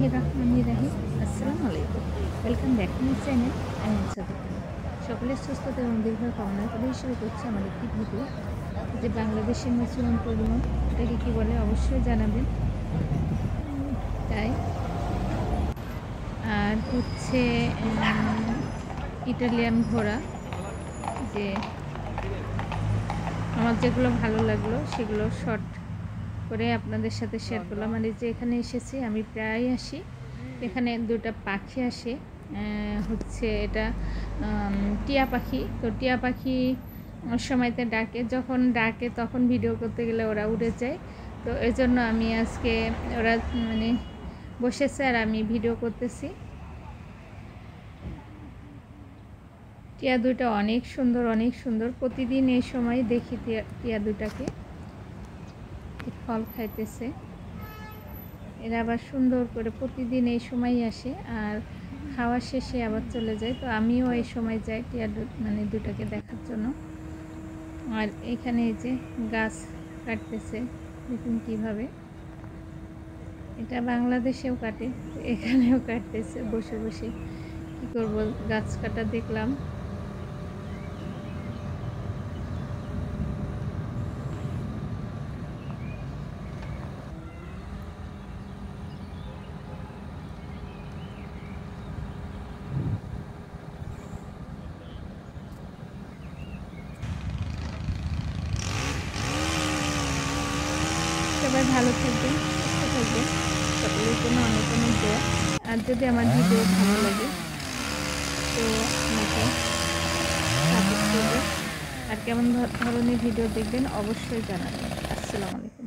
বিসমিল্লাহির রহমানির রহিম। আসসালামু আলাইকুম। Welcome back to my channel. আমি সাদিকা। সকলের সুস্থতা এবং দীর্ঘায়ু কামনা করে শুরু করছি আমার একটি ভিডিও। যে বাংলাদেশের ম্যাক্সিমাম পরিমাণ এটাকে কী বলে অবশ্যই জানাবেন। তাই আর হচ্ছে ইটালিয়ান ঘোড়া, যে আমার যেগুলো ভালো লাগলো সেগুলো শর্ট করে আপনাদের সাথে শেয়ার করলাম। আর এই যে এখানে এসেছি, আমি প্রায় আসি, এখানে দুটা পাখি আসে, হচ্ছে এটা টিয়া পাখি। তো টিয়া পাখি সময়তে ডাকে, যখন ডাকে তখন ভিডিও করতে গেলে ওরা উড়ে যায়। তো এই জন্য আমি আজকে ওরা মানে বসেছে আর আমি ভিডিও করতেছি। টিয়া দুটা অনেক সুন্দর, অনেক সুন্দর। প্রতিদিন এই সময় দেখি টিয়া দুটাকে ফল খাইতেছে। এরা আবার সুন্দর করে প্রতিদিন এই সময় আসে আর খাওয়া শেষে আবার চলে যায়। তো আমিও এই সময় যাই টিয়া দুটাকে দেখার জন্য। আর এখানে এই যে গাছ কাটতেছে, দেখুন কিভাবে। এটা বাংলাদেশেও কাটে, এখানেও কাটতেছে বসে বসে। কি করব, গাছ কাটা দেখলাম। সবাই ভালো থাকবেন, সুস্থ থাকবেন। সকলের জন্য অনেক অনেক দোয়া। আর যদি আমার ভিডিও ভালো লাগে তো আমাকে সাপোর্ট করবেন। আর কেমন ধরনের ভিডিও দেখবেন অবশ্যই জানাবেন। আসসালামু আলাইকুম।